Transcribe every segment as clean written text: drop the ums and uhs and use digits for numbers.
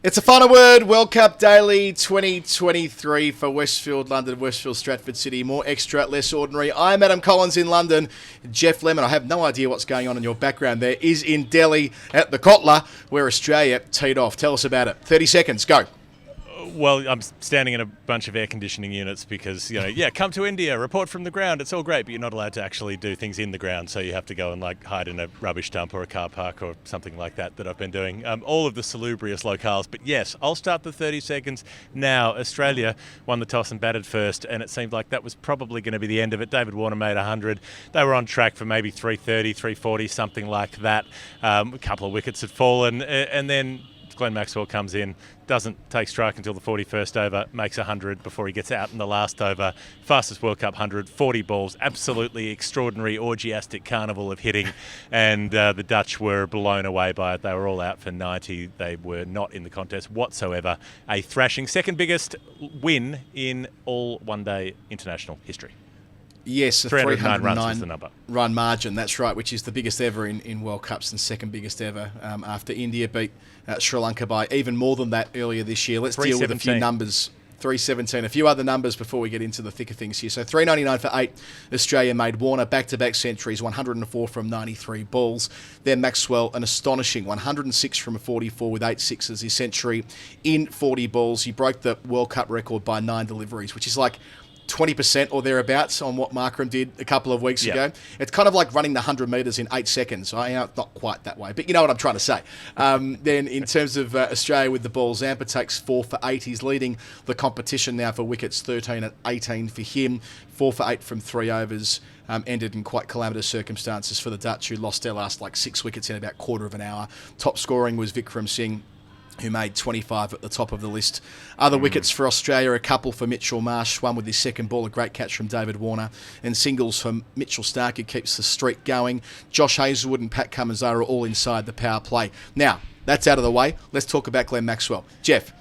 It's a final word. World Cup Daily 2023 for Westfield, London, Westfield, Stratford City. More extra, less ordinary. I'm Adam Collins in London. Jeff Lemon, I have no idea what's going on in your background there, is in Delhi at the Kotla, where Australia teed off. Tell us about it. 30 seconds, go. Well, I'm standing in a bunch of air conditioning units because, come to India, report from the ground. It's all great, but you're not allowed to actually do things in the ground. So you have to go and hide in a rubbish dump or a car park or something like that I've been doing. All of the salubrious locales. But yes, I'll start the 30 seconds now. Australia won the toss and batted first, and it seemed like that was probably going to be the end of it. David Warner made 100. They were on track for maybe 330, 340, something like that. A couple of wickets had fallen, and then Glenn Maxwell comes in, doesn't take strike until the 41st over, makes 100 before he gets out in the last over. Fastest World Cup 100, 40 balls, absolutely extraordinary, orgiastic carnival of hitting, and the Dutch were blown away by it. They were all out for 90. They were not in the contest whatsoever. A thrashing, second biggest win in all one-day international history. Yes, a 309 runs was the number. Run margin, that's right, which is the biggest ever in World Cups and second biggest ever after India beat Sri Lanka by even more than that earlier this year. Let's deal with a few numbers. 317, a few other numbers before we get into the thick of things here. So 399 for 8, Australia made. Warner back-to-back centuries, 104 from 93 balls. Then Maxwell, an astonishing 106 from 44 with 8 sixes, his century in 40 balls. He broke the World Cup record by 9 deliveries, which is like 20% or thereabouts on what Markram did a couple of weeks ago. It's kind of like running the 100 metres in 8 seconds. It's not quite that way, but you know what I'm trying to say. Then in terms of Australia with the ball, Zampa takes 4 for 8. He's leading the competition now for wickets, 13 and 18 for him. 4 for 8 from 3 overs. Ended in quite calamitous circumstances for the Dutch, who lost their last 6 wickets in about quarter of an hour. Top scoring was Vikram Singh, who made 25 at the top of the list. Other wickets for Australia, a couple for Mitchell Marsh, one with his second ball, a great catch from David Warner, and singles from Mitchell Stark, who keeps the streak going. Josh Hazlewood and Pat Cummins are all inside the power play. Now, that's out of the way. Let's talk about Glenn Maxwell. Jeff,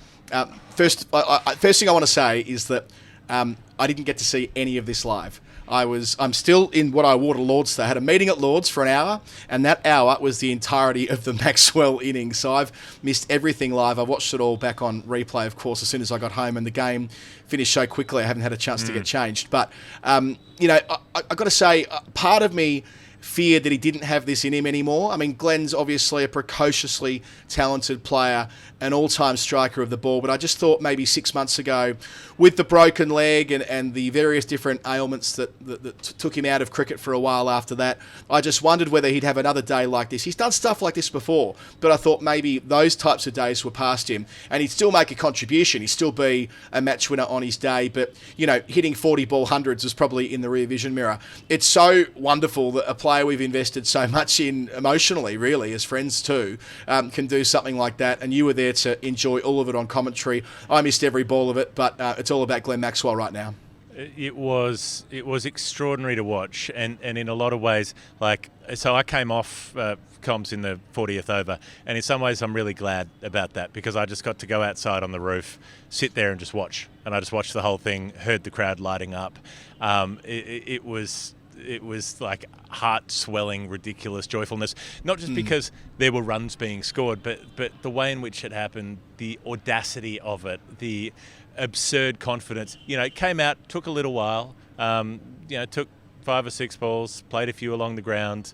first thing I want to say is that I didn't get to see any of this live. I'm still in what I wore to Lord's. I had a meeting at Lord's for an hour, and that hour was the entirety of the Maxwell innings. So I've missed everything live. I watched it all back on replay, of course, as soon as I got home, and the game finished so quickly I haven't had a chance to get changed. But, I got to say, part of me feared that he didn't have this in him anymore. I mean, Glenn's obviously a precociously talented player, an all-time striker of the ball, but I just thought maybe 6 months ago, with the broken leg and the various different ailments that took him out of cricket for a while after that, I just wondered whether he'd have another day like this. He's done stuff like this before, but I thought maybe those types of days were past him, and he'd still make a contribution. He'd still be a match winner on his day, but, hitting 40-ball hundreds was probably in the rear vision mirror. It's so wonderful that a player we've invested so much in emotionally, really, as friends too, can do something like that, and you were there to enjoy all of it on commentary. I missed every ball of it, but it's all about Glenn Maxwell right now. It was extraordinary to watch, and in a lot of ways, so I came off comms in the 40th over, and in some ways I'm really glad about that, because I just got to go outside on the roof, sit there and just watch, and I just watched the whole thing, heard the crowd lighting up. It was like heart-swelling, ridiculous joyfulness, not just because there were runs being scored, but the way in which it happened, the audacity of it, the absurd confidence. It came out, took a little while, took 5 or 6 balls, played a few along the ground,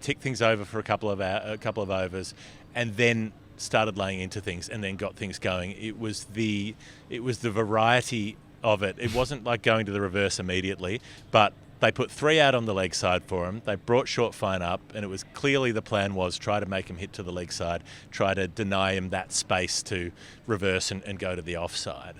ticked things over for a couple of overs, and then started laying into things, and then got things going. It was the variety of it. It wasn't like going to the reverse immediately, but they put 3 out on the leg side for him. They brought short fine up, and it was clearly the plan was try to make him hit to the leg side, try to deny him that space to reverse and go to the offside.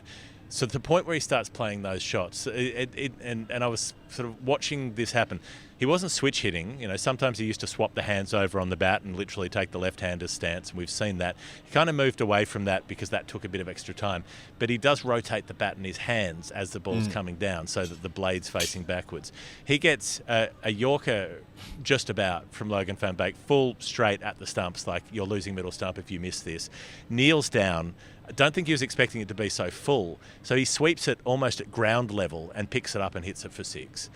So to the point where he starts playing those shots, and I was sort of watching this happen. He wasn't switch hitting. Sometimes he used to swap the hands over on the bat and literally take the left-hander's stance, and we've seen that. He kind of moved away from that because that took a bit of extra time. But he does rotate the bat in his hands as the ball's coming down so that the blade's facing backwards. He gets a Yorker just about from Logan van Beek, full straight at the stumps, like you're losing middle stump if you miss this. Kneels down, I don't think he was expecting it to be so full. So he sweeps it almost at ground level and picks it up and hits it for 6.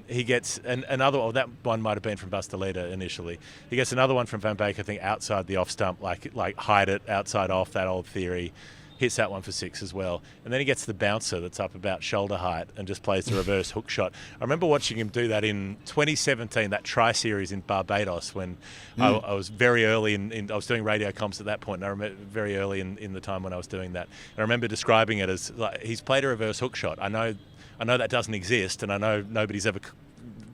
He gets another, or that one might have been from Bustalita initially. He gets another one from Van Beek, I think, outside the off stump, like hide it outside off, that old theory. Hits that one for 6 as well. And then he gets the bouncer that's up about shoulder height and just plays the reverse hook shot. I remember watching him do that in 2017, that tri-series in Barbados, when I was very early I was doing radio comms at that point, and I remember very early in the time when I was doing that. And I remember describing it as, like, he's played a reverse hook shot. I know that doesn't exist, and I know nobody's ever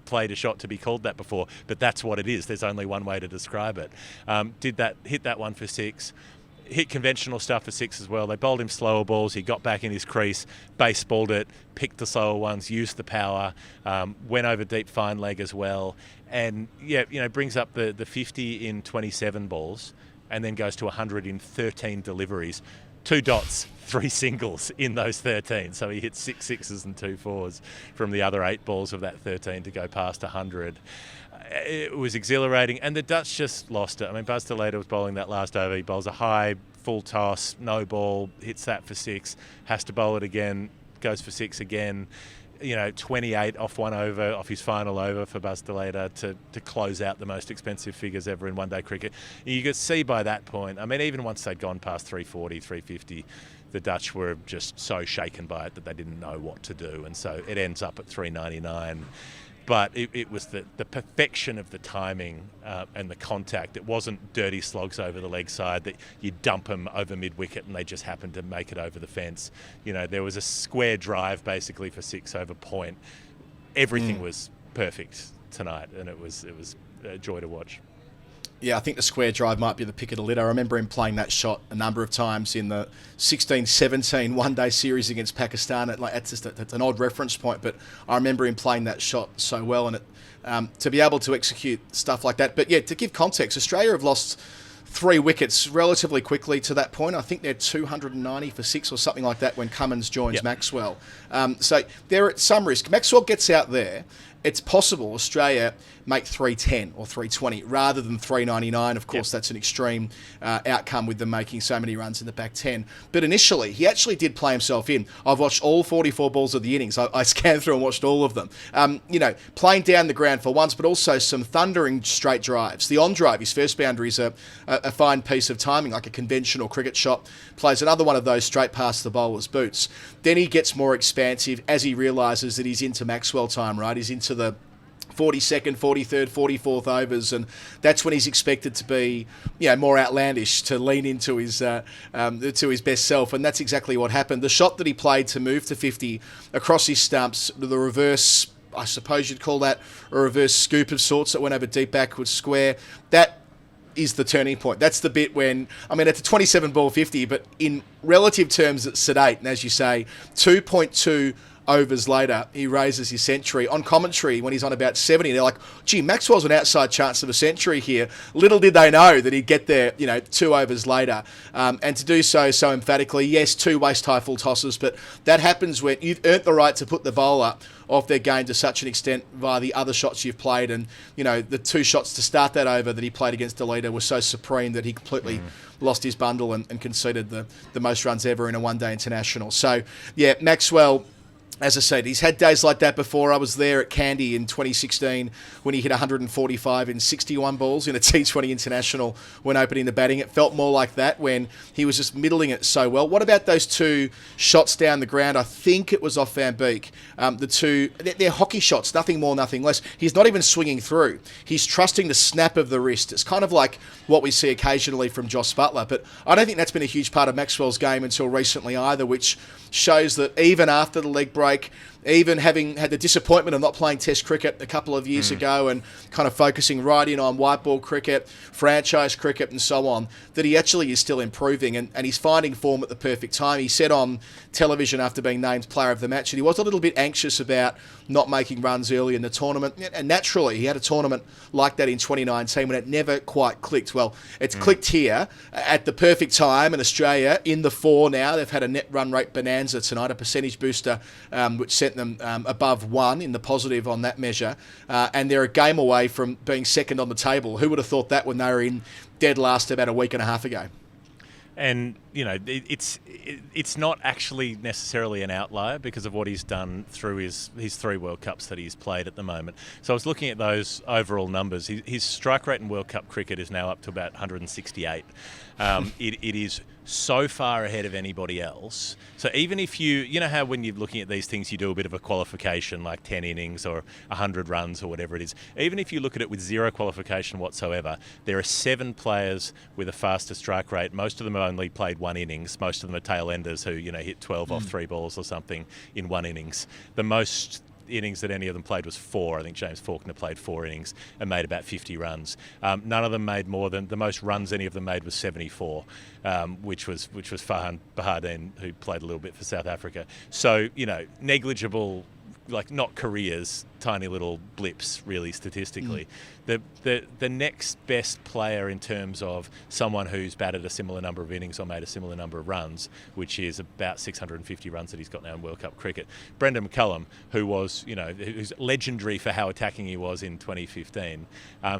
played a shot to be called that before, but that's what it is. There's only one way to describe it. Hit that one for 6. Hit conventional stuff for 6 as well. They bowled him slower balls. He got back in his crease, baseballed it, picked the slower ones, used the power, went over deep fine leg as well, and brings up the 50 in 27 balls, and then goes to 100 in 13 deliveries. 2 dots, 3 singles in those 13. So he hit 6 sixes and 2 fours from the other 8 balls of that 13 to go past 100. It was exhilarating, and the Dutch just lost it. I mean, Bustalita was bowling that last over. He bowls a high, full toss, no ball, hits that for 6, has to bowl it again, goes for 6 again. 28 off one over, off his final over for Bustalita to close out the most expensive figures ever in one-day cricket. You could see by that point, I mean, even once they'd gone past 340, 350, the Dutch were just so shaken by it that they didn't know what to do, and so it ends up at 399. But it was the perfection of the timing and the contact. It wasn't dirty slogs over the leg side that you dump them over mid-wicket and they just happened to make it over the fence. There was a square drive basically for 6 over point. Everything was perfect tonight, and it was a joy to watch. Yeah, I think the square drive might be the pick of the litter. I remember him playing that shot a number of times in the 16-17 one-day series against Pakistan. That's an odd reference point, but I remember him playing that shot so well, and to be able to execute stuff like that. But yeah, to give context, Australia have lost 3 wickets relatively quickly to that point. I think they're 290 for 6 or something like that when Cummins joins Maxwell. So they're at some risk. Maxwell gets out there. It's possible Australia make 310 or 320 rather than 399. Of course, that's an extreme outcome with them making so many runs in the back 10. But initially, he actually did play himself in. I've watched all 44 balls of the innings. I scanned through and watched all of them. Playing down the ground for once, but also some thundering straight drives. The on-drive, his first boundary, is a fine piece of timing, like a conventional cricket shot. Plays another one of those straight past the bowler's boots. Then he gets more expansive as he realises that he's into Maxwell time, right? He's into the 42nd, 43rd, 44th overs, and that's when he's expected to be, more outlandish, to lean into his best self, and that's exactly what happened. The shot that he played to move to 50 across his stumps, the reverse, I suppose you'd call that a reverse scoop of sorts that went over deep backwards square, that is the turning point. That's the bit when, it's a 27 ball 50, but in relative terms it's sedate, and as you say, 2.2 overs later, he raises his century. On commentary, when he's on about 70, they're like, gee, Maxwell's an outside chance of a century here. Little did they know that he'd get there, 2 overs later. And to do so emphatically, yes, 2 waist-high full tosses, but that happens when you've earned the right to put the bowler off their game to such an extent via the other shots you've played. And, the 2 shots to start that over that he played against Delita were so supreme that he completely lost his bundle and conceded the most runs ever in a one-day international. So, yeah, Maxwell, as I said, he's had days like that before. I was there at Candy in 2016 when he hit 145 in 61 balls in a T20 international when opening the batting. It felt more like that when he was just middling it so well. What about those 2 shots down the ground? I think it was off Van Beek. The 2, they're hockey shots, nothing more, nothing less. He's not even swinging through. He's trusting the snap of the wrist. It's kind of like what we see occasionally from Joss Buttler, but I don't think that's been a huge part of Maxwell's game until recently either, which shows that even after the leg break, even having had the disappointment of not playing Test cricket a couple of years ago and kind of focusing right in on white ball cricket, franchise cricket and so on, that he actually is still improving and he's finding form at the perfect time. He said on television after being named player of the match that he was a little bit anxious about not making runs early in the tournament, and naturally he had a tournament like that in 2019 when it never quite clicked. Well, it's clicked here at the perfect time, and Australia in the 4 now. They've had a net run rate bonanza tonight, a percentage booster which sent them above 1 in the positive on that measure, and they're a game away from being second on the table. Who would have thought that when they were in dead last about a week and a half ago? And, it's not actually necessarily an outlier because of what he's done through his 3 World Cups that he's played at the moment. So I was looking at those overall numbers. His strike rate in World Cup cricket is now up to about 168. It is so far ahead of anybody else. So even if you know how when you're looking at these things, you do a bit of a qualification, like 10 innings or 100 runs or whatever it is. Even if you look at it with zero qualification whatsoever, there are 7 players with a faster strike rate. Most of them have only played 1 innings. Most of them are tail enders who, hit 12 off 3 balls or something in 1 innings. The most innings that any of them played was 4. I think James Faulkner played 4 innings and made about 50 runs. None of them made more than, the most runs any of them made was 74, which was Farhan Bahardine, who played a little bit for South Africa. So, negligible, like not careers, tiny little blips really statistically. The next best player in terms of someone who's batted a similar number of innings or made a similar number of runs, which is about 650 runs that he's got now in World Cup cricket, Brendan McCullum, who was, who's legendary for how attacking he was in 2015,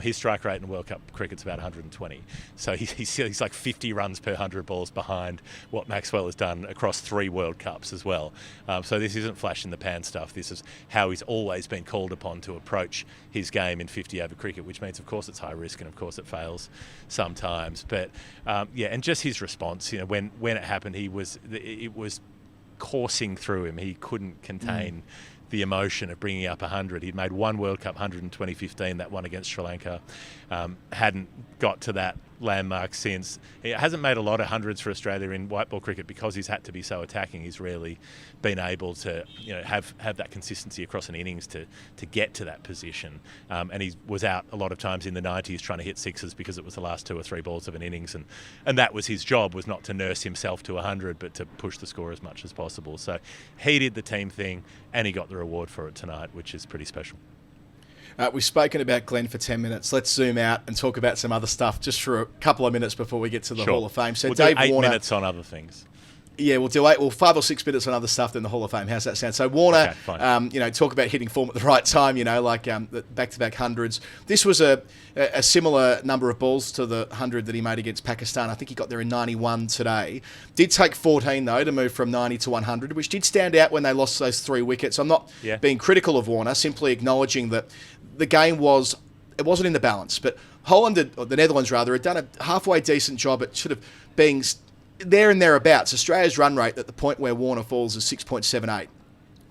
his strike rate in World Cup cricket's about 120. So he's like 50 runs per 100 balls behind what Maxwell has done across 3 World Cups as well. So this isn't flash in the pan stuff. This is how he's always been called upon to approach his game in 50 over cricket, which means of course it's high risk and of course it fails sometimes. But and just his response, when it happened, it was coursing through him. He couldn't contain the emotion of bringing up 100. He'd made 1 World Cup 100 in 2015, that one against Sri Lanka. Hadn't got to that landmark since. He hasn't made a lot of hundreds for Australia in white ball cricket because he's had to be so attacking. He's rarely been able to have that consistency across an innings to get to that position. And he was out a lot of times in the 90s trying to hit 6s because it was the last 2 or 3 balls of an innings, and that was his job, was not to nurse himself to 100 but to push the score as much as possible. So he did the team thing and he got the reward for it tonight, which is pretty special. We've spoken about Glenn for 10 minutes. Let's zoom out and talk about some other stuff just for a couple of minutes before we get to the Hall of Fame. So we'll Dave do 8 Warner, minutes on other things. Yeah, we'll do 5 or 6 minutes on other stuff than the Hall of Fame. How's that sound? So Warner, talk about hitting form at the right time, like the back-to-back hundreds. This was a similar number of balls to the 100 that he made against Pakistan. I think he got there in 91 today. Did take 14, though, to move from 90 to 100, which did stand out when they lost those 3 wickets. I'm not being critical of Warner, simply acknowledging that the game wasn't in the balance. But the Netherlands had done a halfway decent job at sort of being there and thereabouts. Australia's run rate at the point where Warner falls is 6.78.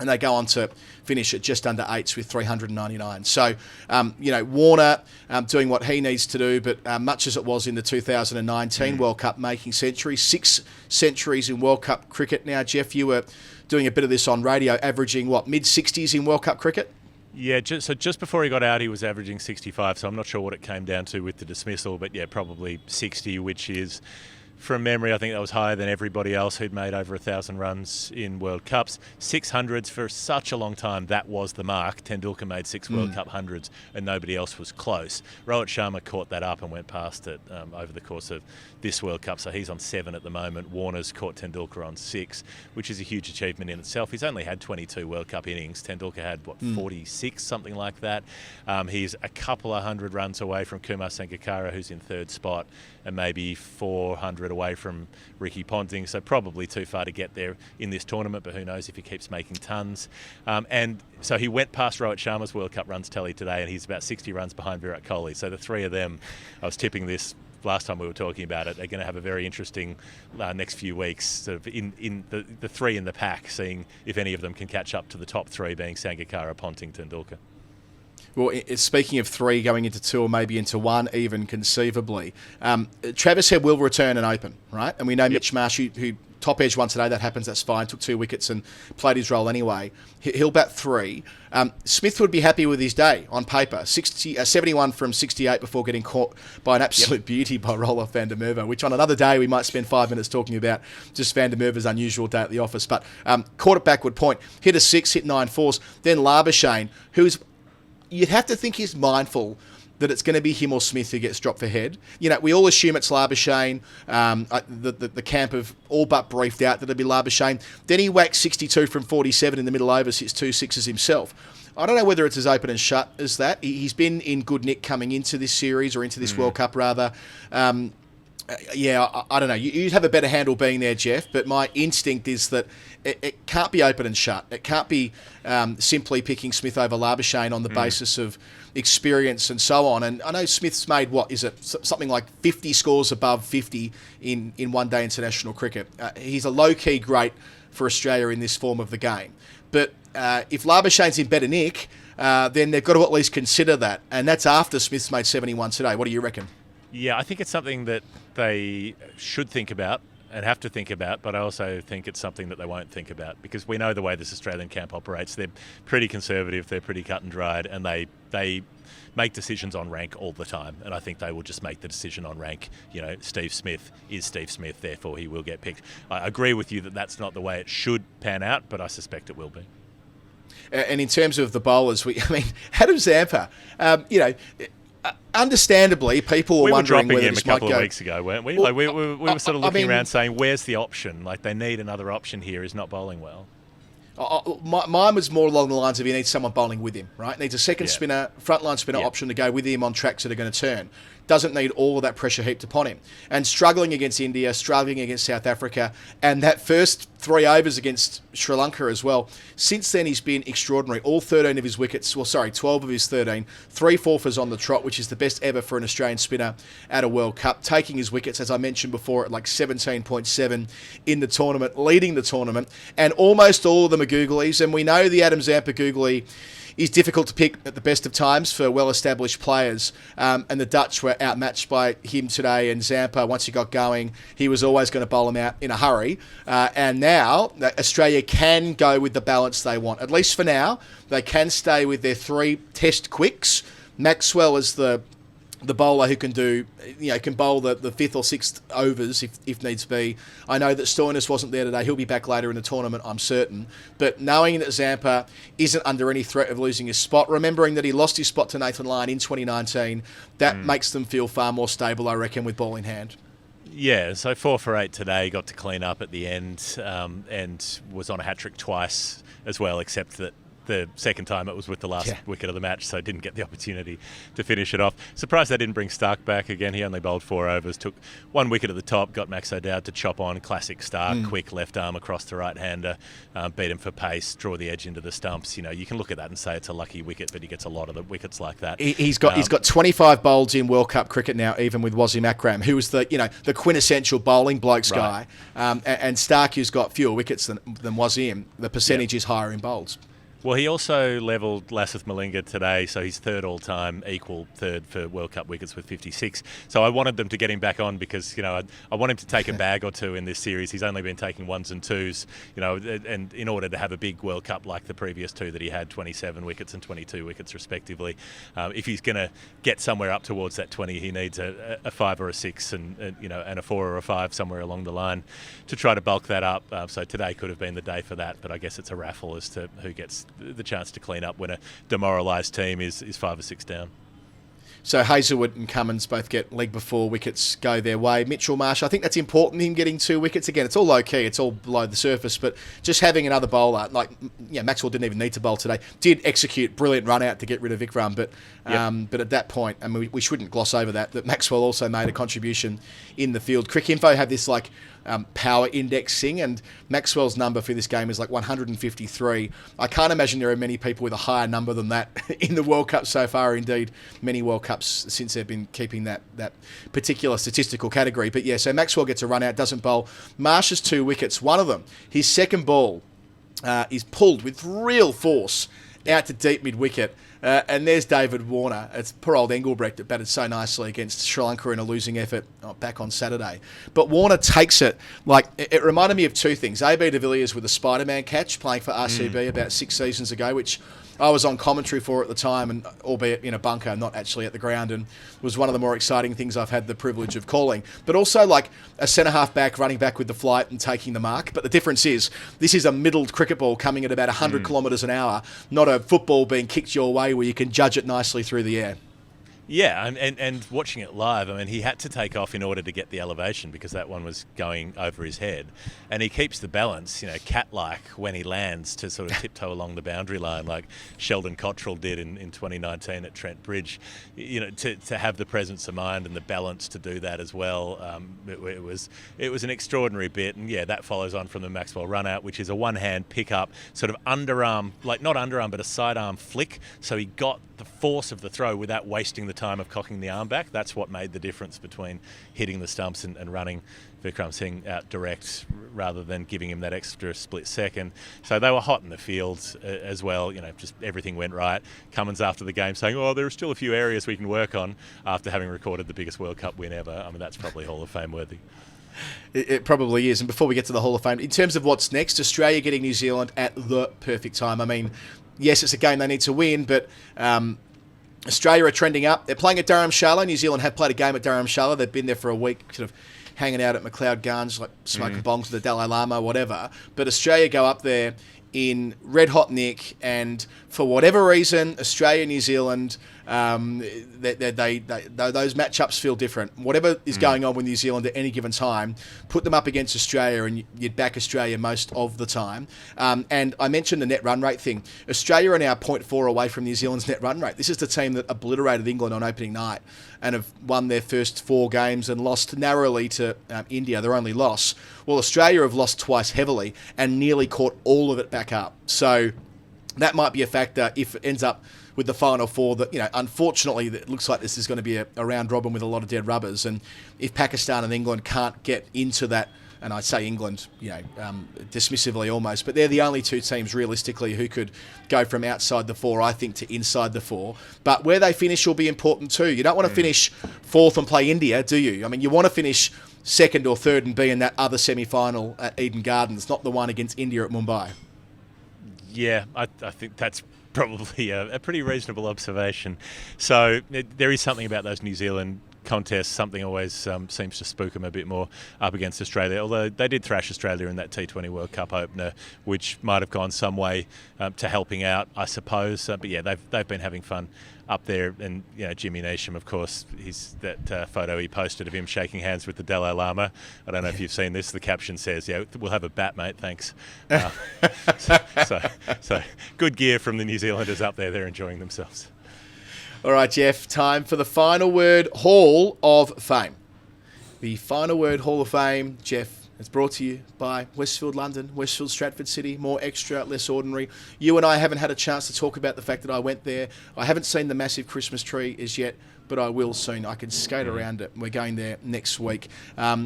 And they go on to finish at just under 8s with 399. So, Warner doing what he needs to do, but much as it was in the 2019 World Cup, making centuries, 6 centuries in World Cup cricket now. Jeff, you were doing a bit of this on radio, averaging, mid-60s in World Cup cricket? Yeah, so just before he got out, he was averaging 65, so I'm not sure what it came down to with the dismissal, but probably 60, which is, from memory, I think that was higher than everybody else who'd made over 1,000 runs in World Cups. 600s for such a long time, that was the mark. Tendulkar made 6 World Cup hundreds and nobody else was close. Rohit Sharma caught that up and went past it over the course of this World Cup, so he's on 7 at the moment. Warner's caught Tendulkar on 6, which is a huge achievement in itself. He's only had 22 World Cup innings. Tendulkar had, 46, something like that. He's a couple of 100 runs away from Kumar Sangakkara, who's in 3rd spot, and maybe 400 away from Ricky Ponting, so probably too far to get there in this tournament, but who knows if he keeps making tons. And so he went past Rohit Sharma's World Cup runs tally today, and he's about 60 runs behind Virat Kohli. So the 3 of them, I was tipping this last time we were talking about it, are going to have a very interesting next few weeks, sort of in the 3 in the pack, seeing if any of them can catch up to the top 3, being Sangakkara, Ponting, Tendulkar. Well, speaking of 3 going into 2 or maybe into 1 even conceivably, Travis Head will return and open, right? And we know Mitch Marsh, who top edge one today, that happens, that's fine, took 2 wickets and played his role anyway. He'll bat 3. Smith would be happy with his day on paper. 71 from 68 before getting caught by an absolute beauty by Roelof van der Merwe, which on another day we might spend 5 minutes talking about just van der Merwe's unusual day at the office. But caught it backward point, hit a 6, hit 9 fours. Then Labuschagne, who's, you'd have to think he's mindful that it's going to be him or Smith who gets dropped for Head. We all assume it's Labuschagne. The camp have all but briefed out that it'll be Labuschagne. Then he whacks 62 from 47 in the middle overs, hits 2 6s himself. I don't know whether it's as open and shut as that. He's been in good nick coming into this series, or into this World Cup rather. I don't know. You'd have a better handle being there, Jeff, but my instinct is that it can't be open and shut. It can't be simply picking Smith over Labuschagne on the basis of experience and so on. And I know Smith's made, something like 50 scores above 50 in one-day international cricket. He's a low-key great for Australia in this form of the game. But if Labuschagne's in better nick, then they've got to at least consider that. And that's after Smith's made 71 today. What do you reckon? Yeah, I think it's something that they should think about and have to think about, but I also think it's something that they won't think about because we know the way this Australian camp operates. They're pretty conservative, they're pretty cut and dried, and they make decisions on rank all the time. And I think they will just make the decision on rank. Steve Smith is Steve Smith, therefore he will get picked. I agree with you that that's not the way it should pan out, but I suspect it will be. And in terms of the bowlers, Adam Zampa, understandably, people were wondering whether this might go. We were dropping him a couple of weeks ago, weren't we? We were sort of looking around saying, where's the option? Like, they need another option here. He's not bowling well. Mine was more along the lines of he needs someone bowling with him, right? Needs a second spinner, frontline spinner option to go with him on tracks that are going to turn. Doesn't need all of that pressure heaped upon him. And struggling against India, struggling against South Africa, and that first 3 overs against Sri Lanka as well. Since then, he's been extraordinary. All 13 of his wickets, 12 of his 13, 3 fourfers on the trot, which is the best ever for an Australian spinner at a World Cup. Taking his wickets, as I mentioned before, at like 17.7 in the tournament, leading the tournament. And almost all of them are googlies. And we know the Adam Zampa googly is difficult to pick at the best of times for well-established players. And the Dutch were outmatched by him today. And Zampa, once he got going, he was always going to bowl him out in a hurry. And now Australia can go with the balance they want. At least for now, they can stay with their 3 test quicks. Maxwell is the bowler who can can bowl the 5th or 6th overs if needs be. I know that Stoinis wasn't there today. He'll be back later in the tournament, I'm certain. But knowing that Zampa isn't under any threat of losing his spot, remembering that he lost his spot to Nathan Lyon in 2019, that makes them feel far more stable, I reckon, with ball in hand. Yeah, so 4 for 8 today, got to clean up at the end and was on a hat-trick twice as well, except that the second time it was with the last wicket of the match, so didn't get the opportunity to finish it off. Surprised they didn't bring Stark back again. He only bowled 4 overs, took 1 wicket at the top, got Max O'Dowd to chop on. Classic Stark, quick left arm across the right-hander, beat him for pace, draw the edge into the stumps. You can look at that and say it's a lucky wicket, but he gets a lot of the wickets like that. He's got 25 bowls in World Cup cricket now, even with Wasim Akram, who was the quintessential bowling blokes guy. And Stark, who's got fewer wickets than Wasim, the percentage is higher in bowls. Well, he also levelled Lasith Malinga today, so he's third all-time, equal third for World Cup wickets with 56. So I wanted them to get him back on because, I want him to take a bag or two in this series. He's only been taking 1s and 2s, and in order to have a big World Cup like the previous 2 that he had, 27 wickets and 22 wickets respectively. If he's going to get somewhere up towards that 20, he needs a 5 or a 6 and a 4 or a 5 somewhere along the line to try to bulk that up. So today could have been the day for that, but I guess it's a raffle as to who gets the chance to clean up when a demoralised team is 5 or 6 down. So Hazelwood and Cummins both get leg before wickets go their way. Mitchell Marsh, I think that's important, him getting 2 wickets. Again, it's all low-key, it's all below the surface, but just having another bowler, Maxwell didn't even need to bowl today, did execute brilliant run-out to get rid of Vikram, but at that point, we shouldn't gloss over that Maxwell also made a contribution in the field. Cricinfo have this power indexing, and Maxwell's number for this game is 153. I can't imagine there are many people with a higher number than that in the World Cup so far. Indeed, many World Cups since they've been keeping that particular statistical category. But yeah, so Maxwell gets a run out, doesn't bowl. Marsh's 2 wickets, one of them, his second ball is pulled with real force out to deep mid-wicket. And there's David Warner. It's poor old Engelbrecht that batted so nicely against Sri Lanka in a losing effort back on Saturday. But Warner takes it. It reminded me of 2 things. A.B. de Villiers with a Spider-Man catch playing for RCB about 6 seasons ago, which I was on commentary for at the time, and albeit in a bunker, not actually at the ground, and was one of the more exciting things I've had the privilege of calling. But also a centre-half back running back with the flight and taking the mark. But the difference is this is a middled cricket ball coming at about 100 kilometres an hour, not a football being kicked your way where you can judge it nicely through the air. Yeah, and watching it live, I mean, he had to take off in order to get the elevation because that one was going over his head. And he keeps the balance, cat-like when he lands to sort of tiptoe along the boundary line like Sheldon Cottrell did in 2019 at Trent Bridge. To have the presence of mind and the balance to do that as well, it was an extraordinary bit. And, yeah, that follows on from the Maxwell run-out, which is a one-hand pick-up, sort of underarm, like not underarm, but a sidearm flick. So he got the force of the throw without wasting the time of cocking the arm back. That's what made the difference between hitting the stumps and running Vikram Singh out direct rather than giving him that extra split second. So they were hot in the field as well. Just everything went right. Cummins after the game saying, there are still a few areas we can work on after having recorded the biggest World Cup win ever. I mean, that's probably Hall of Fame worthy. It probably is. And before we get to the Hall of Fame, in terms of what's next, Australia getting New Zealand at the perfect time. I mean, yes, it's a game they need to win, but Australia are trending up. They're playing at Dharamshala. New Zealand have played a game at Dharamshala. They've been there for a week, sort of hanging out at McLeod Gardens, like smoking bongs with the Dalai Lama, whatever. But Australia go up there in red hot nick, and for whatever reason, Australia, New Zealand, those matchups feel different. Whatever is going on with New Zealand at any given time, put them up against Australia and you'd back Australia most of the time. And I mentioned the net run rate thing. Australia are now 0.4 away from New Zealand's net run rate. This is the team that obliterated England on opening night and have won their first 4 games and lost narrowly to India, their only loss. Well, Australia have lost twice heavily and nearly caught all of it back up. So that might be a factor if it ends up with the final 4 that, unfortunately, it looks like this is going to be a round robin with a lot of dead rubbers. And if Pakistan and England can't get into that, and I say England, dismissively almost, but they're the only 2 teams realistically who could go from outside the 4, I think, to inside the 4. But where they finish will be important too. You don't want to finish 4th and play India, do you? I mean, you want to finish 2nd or 3rd and be in that other semi-final at Eden Gardens, not the one against India at Mumbai. Yeah, I think that's probably a pretty reasonable observation. So there is something about those New Zealand contests, something always seems to spook them a bit more up against Australia, although they did thrash Australia in that T20 World Cup opener, which might have gone some way to helping out, I suppose. But yeah, they've been having fun up there. And Jimmy Neesham, of course, he's that photo he posted of him shaking hands with the Dalai Lama. I don't know if you've seen this. The caption says, we'll have a bat, mate, thanks. So good gear from the New Zealanders up there. They're enjoying themselves. All right, Jeff, time for the final word Hall of Fame. The final word Hall of Fame, Jeff, is brought to you by Westfield London, Westfield Stratford City, more extra, less ordinary. You and I haven't had a chance to talk about the fact that I went there. I haven't seen the massive Christmas tree as yet, but I will soon. I can skate around it. We're going there next week. I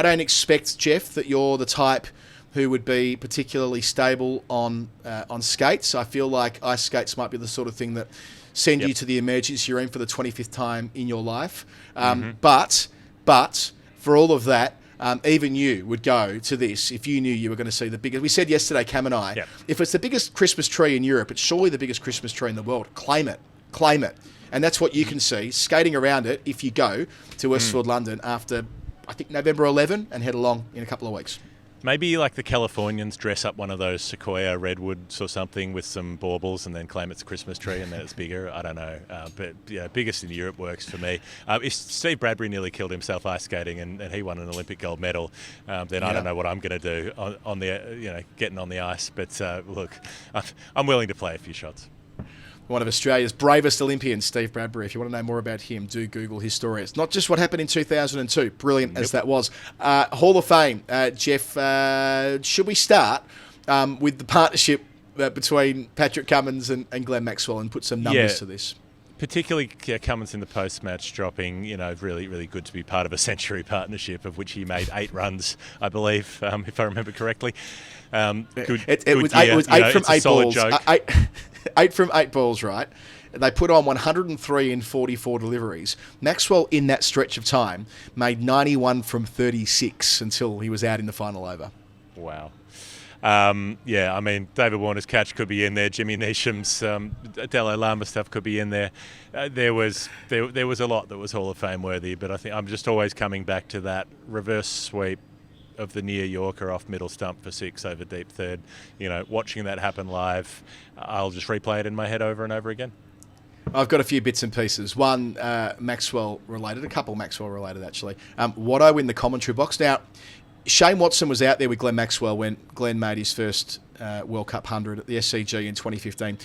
don't expect, Jeff, that you're the type who would be particularly stable on skates. I feel like ice skates might be the sort of thing that send you to the emergency room for the 25th time in your life. But for all of that, even you would go to this if you knew you were going to see the biggest. We said yesterday, Cam and I, if it's the biggest Christmas tree in Europe, it's surely the biggest Christmas tree in the world. Claim it. And that's what you can see skating around it if you go to Westfield London after, I think, November 11 and head along in a couple of weeks. Maybe like the Californians dress up one of those sequoia redwoods or something with some baubles and then claim it's a Christmas tree and then it's bigger. I don't know. But biggest in Europe works for me. If Steve Bradbury nearly killed himself ice skating and he won an Olympic gold medal, then I don't know what I'm going to do on the getting on the ice. But look, I'm willing to play a few shots. One of Australia's bravest Olympians, Steve Bradbury. If you want to know more about him, do Google his story. It's not just what happened in 2002, brilliant as that was. Hall of Fame, Jeff, should we start with the partnership between Patrick Cummins and Glenn Maxwell and put some numbers to this? Particularly Cummins in the post-match dropping, really, really good to be part of a century partnership of which he made 8 runs, I believe, if I remember correctly. It was 8 from 8 balls. 8 from 8 balls, right? They put on 103 in 44 deliveries. Maxwell, in that stretch of time, made 91 from 36 until he was out in the final over. Wow. David Warner's catch could be in there. Jimmy Neesham's Dalai Lama stuff could be in there. There was a lot that was Hall of Fame worthy, but I think I'm just always coming back to that reverse sweep of the near Yorker off middle stump for 6 over deep third. Watching that happen live, I'll just replay it in my head over and over again. I've got a few bits and pieces. One, Maxwell related, a couple Maxwell related actually. Watto in the commentary box. Now, Shane Watson was out there with Glenn Maxwell when Glenn made his first World Cup 100 at the SCG in 2015.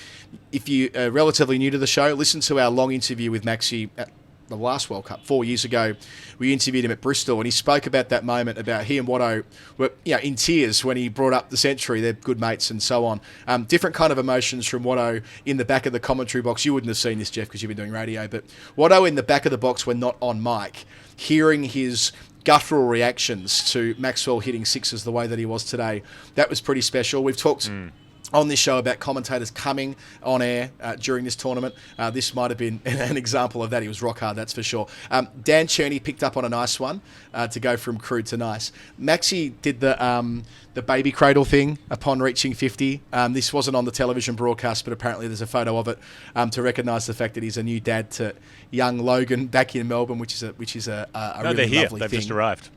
If you are relatively new to the show, listen to our long interview with Maxie at the last World Cup 4 years ago. We interviewed him at Bristol, and he spoke about that moment about he and Watto were in tears when he brought up the century. They're good mates and so on. Different kind of emotions from Watto in the back of the commentary box. You wouldn't have seen this, Jeff, because you've been doing radio, but Watto in the back of the box when not on mic, hearing his guttural reactions to Maxwell hitting sixes the way that he was today, that was pretty special. We've talked on this show about commentators coming on air during this tournament. This might have been an example of that. He was rock hard, that's for sure. Dan Cherney picked up on a nice one to go from crude to nice. Maxie did the baby cradle thing upon reaching 50. This wasn't on the television broadcast, but apparently there's a photo of it to recognise the fact that he's a new dad to young Logan back in Melbourne, which is a no, really they're here. lovely They've thing. just arrived.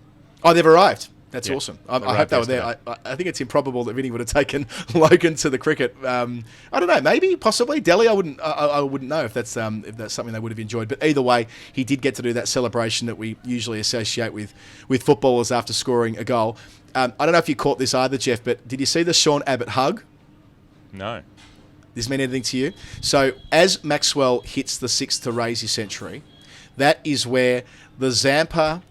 Oh, they've arrived. That's Yeah, awesome. I hope they were there. yesterday. I think it's improbable that Vinny would have taken Logan to the cricket. I don't know. Maybe, possibly. Delhi. I wouldn't know if that's something they would have enjoyed. But either way, he did get to do that celebration that we usually associate with footballers after scoring a goal. I don't know if you caught this either, Jeff. But did you see the Sean Abbott hug? No. This mean anything to you? So as Maxwell hits the sixth to raise his century, that is where the Zampa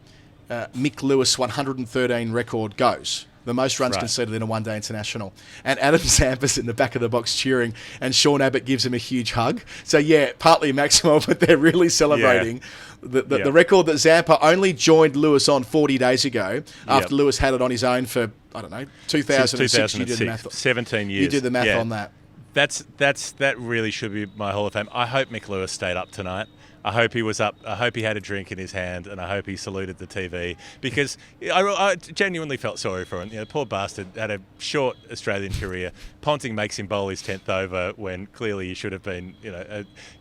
Mick Lewis 113 record goes. The most runs conceded in a one-day international. And Adam Zampa's in the back of the box cheering, and Sean Abbott gives him a huge hug. So, yeah, partly Maxwell, but they're really celebrating the record that Zampa only joined Lewis on 40 days ago after Lewis had it on his own for, I don't know, 2006. You did the math. 17 years. You did the math on that. That really should be my Hall of Fame. I hope Mick Lewis stayed up tonight. I hope he was up. I hope he had a drink in his hand, and I hope he saluted the TV, because I genuinely felt sorry for him. Poor bastard had a short Australian career. Ponting makes him bowl his 10th over when clearly he should have been,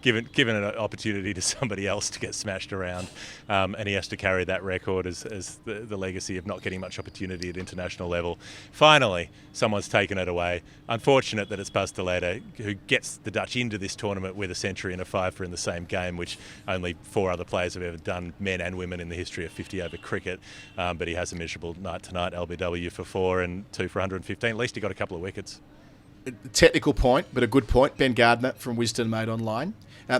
given an opportunity to somebody else to get smashed around, and he has to carry that record as the legacy of not getting much opportunity at international level. Finally, someone's taken it away. Unfortunate that it's Bustaleta who gets the Dutch into this tournament with a century and a fifer in the same game, which only 4 other players have ever done, men and women, in the history of 50 over cricket. But he has a miserable night tonight. LBW for 4 and 2 for 115. At least he got a couple of wickets. Technical point, but a good point. Ben Gardner from Wisden made online.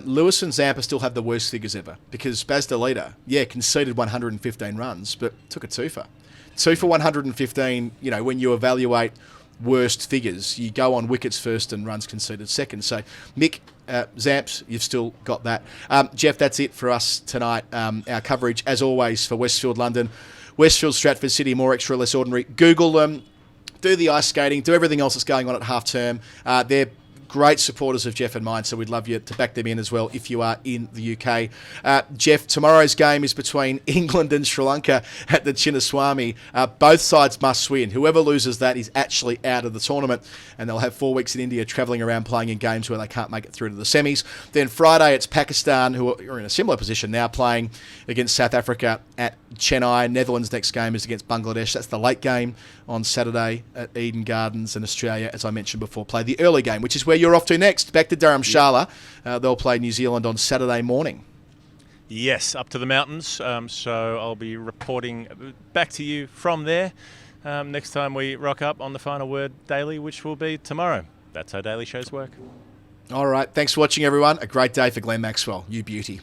Lewis and Zampa still have the worst figures ever, because Bustaleta, conceded 115 runs, but took a 2 for. 2 for 115, when you evaluate worst figures, you go on wickets first and runs conceded second. So, Mick, Zamps, you've still got that. Jeff, that's it for us tonight. Our coverage, as always, for Westfield London, Westfield, Stratford City, more extra, less ordinary. Google them, do the ice skating, do everything else that's going on at half term. They're great supporters of Jeff and mine, so we'd love you to back them in as well if you are in the UK. Jeff, tomorrow's game is between England and Sri Lanka at the Chinnaswamy. Both sides must win. Whoever loses that is actually out of the tournament, and they'll have 4 weeks in India travelling around playing in games where they can't make it through to the semis. Then Friday, it's Pakistan, who are in a similar position now, playing against South Africa at Chennai. Netherlands' next game is against Bangladesh. That's the late game on Saturday at Eden Gardens, and Australia, as I mentioned before, play the early game, which is where you're off to next, back to Dharamshala. They'll play New Zealand on Saturday morning. Yes, up to the mountains. So I'll be reporting back to you from there next time we rock up on the Final Word Daily, which will be tomorrow. That's how daily shows work. All right. Thanks for watching, everyone. A great day for Glenn Maxwell. You beauty.